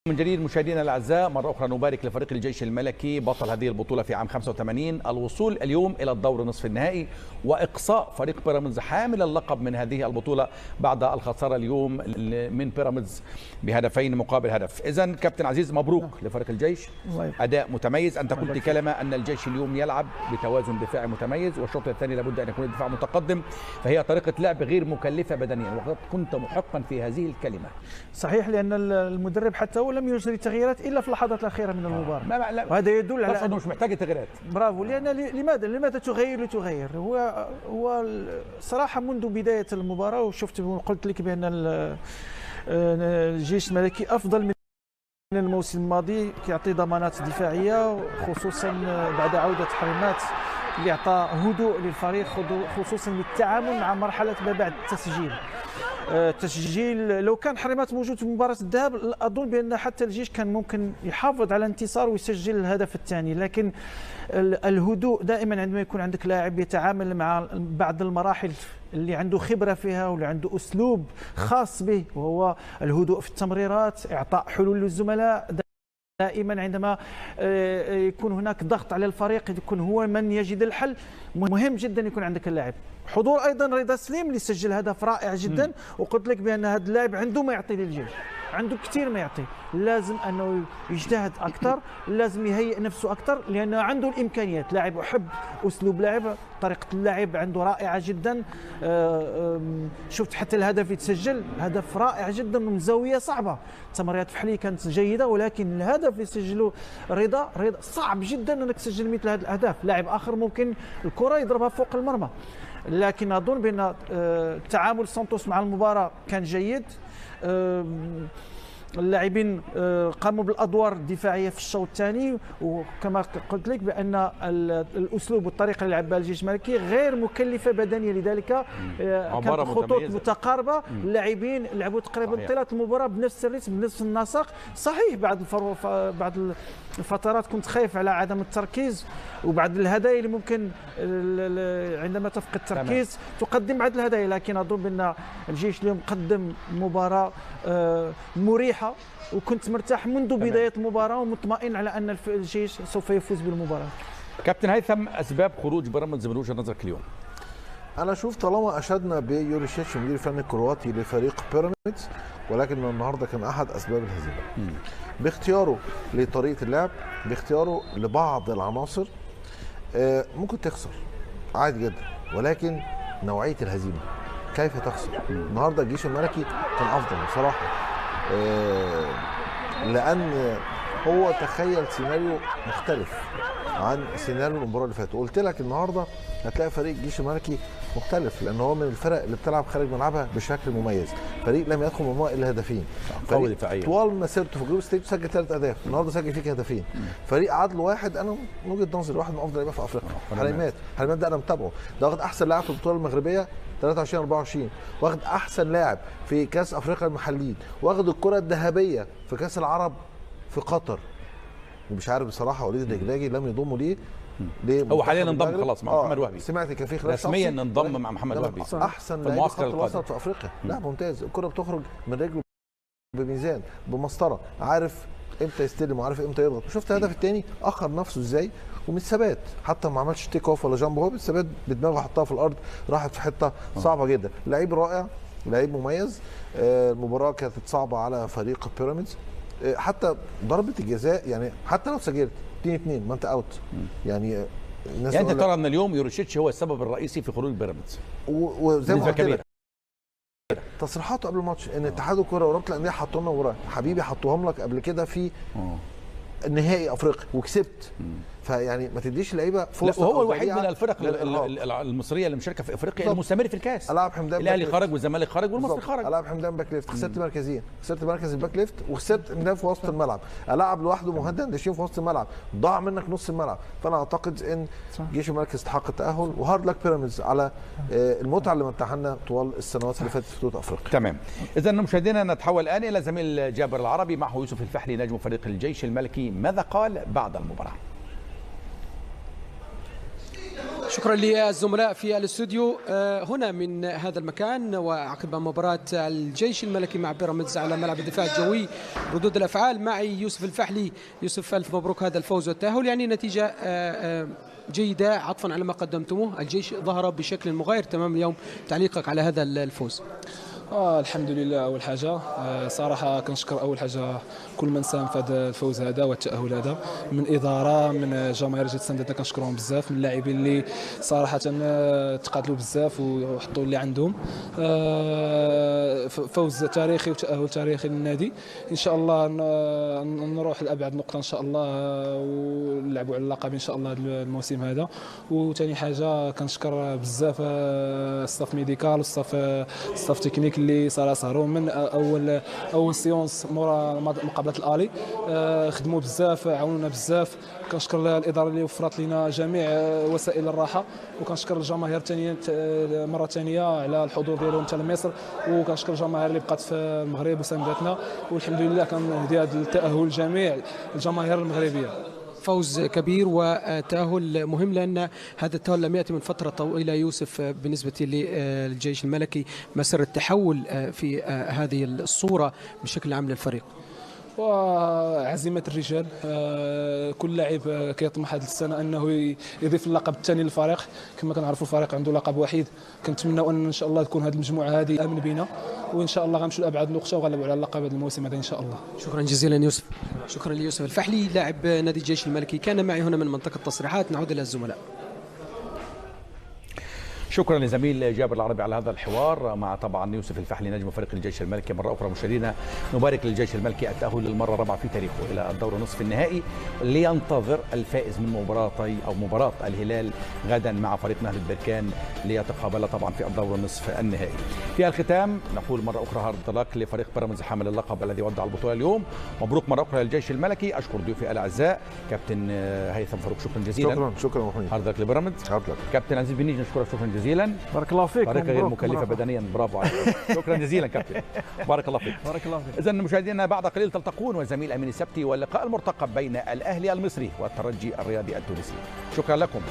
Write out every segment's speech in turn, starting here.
من جديد مشاهدينا الاعزاء، مره اخرى نبارك لفريق الجيش الملكي بطل هذه البطوله في عام 85 الوصول اليوم الى الدور نصف النهائي واقصاء فريق بيراميدز حامل اللقب من هذه البطوله بعد الخساره اليوم من بيراميدز بهدفين مقابل هدف. اذا كابتن عزيز، مبروك لفريق الجيش، اداء متميز. انت قلت كلمه ان الجيش اليوم يلعب بتوازن دفاعي متميز، والشوط الثاني لابد ان يكون الدفاع متقدم، فهي طريقه لعب غير مكلفه بدنيا، وقد كنت محقا في هذه الكلمه. صحيح، لان المدرب حتى هو لم يجري تغييرات الا في اللحظات الاخيره من المباراه، وهذا يدل على انه مش محتاج تغييرات. برافو. لان لماذا تغير لتغير؟ هو صراحه منذ بدايه المباراه، وشفت وقلت لك بان الجيش الملكي افضل من الموسم الماضي، كيعطي ضمانات دفاعيه، خصوصا بعد عوده حريمات اللي اعطى هدوء للفريق، خصوصا للتعامل مع مرحله ما بعد التسجيل. تسجيل لو كان حريمات موجود في مباراه الذهاب اظن بان حتى الجيش كان ممكن يحافظ على الانتصار ويسجل الهدف الثاني، لكن الهدوء دائما عندما يكون عندك لاعب يتعامل مع بعض المراحل اللي عنده خبره فيها واللي عنده اسلوب خاص به، وهو الهدوء في التمريرات، اعطاء حلول للزملاء. دائما عندما يكون هناك ضغط على الفريق يكون هو من يجد الحل. مهم جدا يكون عندك اللاعب. حضور ايضا رضا سليم اللي سجل هدف رائع جدا، وقلت لك بان هذا اللاعب عنده ما يعطي للجيش، عنده كثير ما يعطي، لازم انه يجتهد اكثر، لازم يهيئ نفسه اكثر، لانه عنده الامكانيات. لاعب احب اسلوب لعب، طريقه اللعب عنده رائعه جدا. شفت حتى الهدف يتسجل هدف رائع جدا من زاويه صعبه، تمريرات فحلي كانت جيده، ولكن الهدف اللي سجله رضا صعب جدا انك تسجل مثل هذه الاهداف. لاعب اخر ممكن الكره يضربها فوق المرمى، لكن اظن بان تعامل سانتوس مع المباراه كان جيد. اللاعبين قاموا بالادوار الدفاعيه في الشوط الثاني، وكما قلت لك بان الاسلوب والطريقه اللي لعب بها الجيش الملكي غير مكلفه بدنيا، لذلك كانت خطوط متقاربه. اللاعبين لعبوا تقريبا طيله المباراه بنفس الريتم بنفس النسق. صحيح بعض الفترات كنت خايف على عدم التركيز، وبعض الهدايا اللي ممكن عندما تفقد التركيز تقدم بعض الهدايا، لكن اظن بان الجيش اليوم قدم مباراه مريحه، وكنت مرتاح منذ بدايه المباراه ومطمئن على ان الجيش سوف يفوز بالمباراه. كابتن هيثم، اسباب خروج بيراميدز من وجهه نظرك اليوم؟ انا اشوف طالما اشدنا بيوريشيتش المدير الفني الكرواتي لفريق بيراميدز، ولكن النهارده كان احد اسباب الهزيمه باختياره لطريقه اللعب، باختياره لبعض العناصر. ممكن تخسر عادي جدا، ولكن نوعيه الهزيمه كيف تخسر؟ النهارده الجيش الملكي كان افضل بصراحه، لان هو تخيل سيناريو مختلف عن سيناريو المباراه اللي فاتت. وقلت لك النهارده هتلاقي فريق الجيش الملكي مختلف، لان هو من الفرق اللي بتلعب خارج ملعبها بشكل مميز. فريق لم يدخل مرماه الا هدفين، قوي دفاعيا طوال مسيرته في جروب ستيج سجل 3 اهداف، النهارده سجل فيك هدفين. فريق عدل واحد، انا من وجهه نظري واحد من افضل لعيبه في افريقيا. حريمات ده انا متابعه، ده واخد احسن لاعب في البطوله المغربيه 23 24، واخد احسن لاعب في كاس افريقيا المحليين، واخد الكره الذهبيه في كاس العرب في قطر. ومش عارف بصراحه وليد الرجلاجي لم يضمه ليه هو حاليا انضم خلاص مع محمد وهبي، سمعت كان في خلاف رسميا انضم مع محمد وهبي احسن لاعب خط الوسط في افريقيا. لاعب ممتاز، الكره بتخرج من رجله بميزان بمسطره، عارف امتى يستلم وعارف امتى يضغط. شفت الهدف الثاني اخر نفسه ازاي، ومن ثبات، حتى ما عملش تيك اوف ولا جامب، هو بالثبات بدماغه حطها في الارض، راحت في حته صعبه جدا. لعيب رائع، لعيب مميز. المباراه كانت صعبه على فريق بيراميدز، حتى ضربه الجزاء يعني حتى لو سجلت 2-2 ما انت اوت. يعني الناس انت ترى ان اليوم يوريشيتش هو السبب الرئيسي في خروج بيراميدز، وزي ما قلت لك تصريحاته قبل الماتش ان اتحاد الكره ورابطه الانديه حطوا لنا ورا حبيبي، حطوهم لك قبل كده في نهائي افريقيا وكسبت. فيعني ما تديش اللعيبه فرصه. وهو الوحيد من الفرق المصريه اللي مشاركه في افريقيا المستمر في الكاس. العب حمدان، الاهلي خرج والزمالك خرج والمصري خرج. العب حمدان باك ليفت، خسرت مركزين، خسرت مركز الباك ليفت وخسرت حمدان في وسط الملعب. العب لوحده مهند داشين في وسط الملعب، ضاع منك نص الملعب. فانا اعتقد ان جيش الملك يستحق التاهل، وهارد لك بيراميدز على المتعه اللي متعنا طوال السنوات اللي فاتت في بطوله افريقيا. تمام. اذا مشاهدينا نتحول الان الى زميل جابر العربي، معه يوسف الفحلي نجم فريق الجيش الملكي. ماذا قال بعد المباراه؟ شكرا للزملاء في الاستوديو هنا من هذا المكان. وعقب مباراة الجيش الملكي مع بيراميدز على ملعب الدفاع الجوي، ردود الأفعال معي يوسف الفحلي. يوسف، ألف مبروك هذا الفوز والتأهل، يعني نتيجة جيدة عطفا على ما قدمتموه. الجيش ظهر بشكل مغاير تمام اليوم، تعليقك على هذا الفوز؟ الحمد لله. اول حاجه صراحه كنشكر اول حاجه كل من ساهم في هذا الفوز هذا والتاهل هذا، من اداره، من جماهير جات ساندتنا كنشكرهم بزاف، من اللاعبين اللي صراحه تقاتلوا بزاف وحطوا اللي عندهم. فوز تاريخي وتاهل تاريخي للنادي. ان شاء الله نروح لابعد نقطه ان شاء الله ونلعبوا على اللقب ان شاء الله الموسم هذا. وثاني حاجه كنشكر بزاف الصف ميديكال والصف تكنيك اللي صاروا من اول سيونس مورا مقابله الالي، خدموا بزاف، عاونونا بزاف. كنشكر الاداره اللي وفرت لنا جميع وسائل الراحه، وكنشكر الجماهير ثانيه مره ثانيه على الحضور ديالهم حتى لمصر، وكنشكر الجماهير اللي بقات في المغرب وساندتنا، والحمد لله كنهدي هذا التاهل لجميع الجماهير المغربيه. فوز كبير وتأهل مهم، لأن هذا التأهل لم يأتي من فترة طويلة يوسف. بالنسبة للجيش الملكي، مسار التحول في هذه الصورة بشكل عام للفريق وعزيمة الرجال. كل لاعب كيطمح هذه السنة أنه يضيف اللقب الثاني للفريق. كما كنعرفوا الفريق عنده لقب وحيد، كنتمناو أن شاء الله تكون هذه المجموعة هذه آمن بنا، وإن شاء الله غنمشيو لأبعد نقطة وغنلعبوا على اللقب هذا الموسم هذا إن شاء الله. شكرا جزيلا يوسف. شكرا ليوسف الفحلي لاعب نادي الجيش الملكي، كان معي هنا من منطقة التصريحات. نعود إلى الزملاء. شكرا لزميل جابر العربي على هذا الحوار مع طبعا يوسف الفحلي نجم فريق الجيش الملكي. مرة أخرى مشاهدينا نبارك للجيش الملكي التأهل للمرة الرابعة في تاريخه إلى الدور نصف النهائي، لينتظر الفائز من مباراة الهلال غدا مع فريق نهضة بركان ليتقابل طبعا في الدور نصف النهائي. في الختام نقول مرة أخرى هارد لك لفريق بيراميدز حامل اللقب الذي ودع البطولة اليوم. مبروك مرة أخرى للجيش الملكي. أشكر ضيوفي الأعزاء كابتن هيثم فاروق، شكرا جزيلا. شكرا محمد. هارد لك لبيراميدز. كابتن عزيز بن نجم، نشكرك شكرا جزيلا. بارك الله فيك. طريقة غير مكلفة بدنيا، برافو عليك. شكرا جزيلا كابتن، بارك الله فيك. بارك الله فيك. إذن مشاهدينا بعد قليل تلتقون والزميل أمين السبتي واللقاء المرتقب بين الأهلي المصري والترجي الرياضي التونسي. شكرا لكم.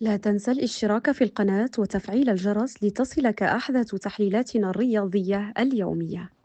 لا تنسى الاشتراك في القناة وتفعيل الجرس لتصلك أحدث تحليلاتنا الرياضية اليومية.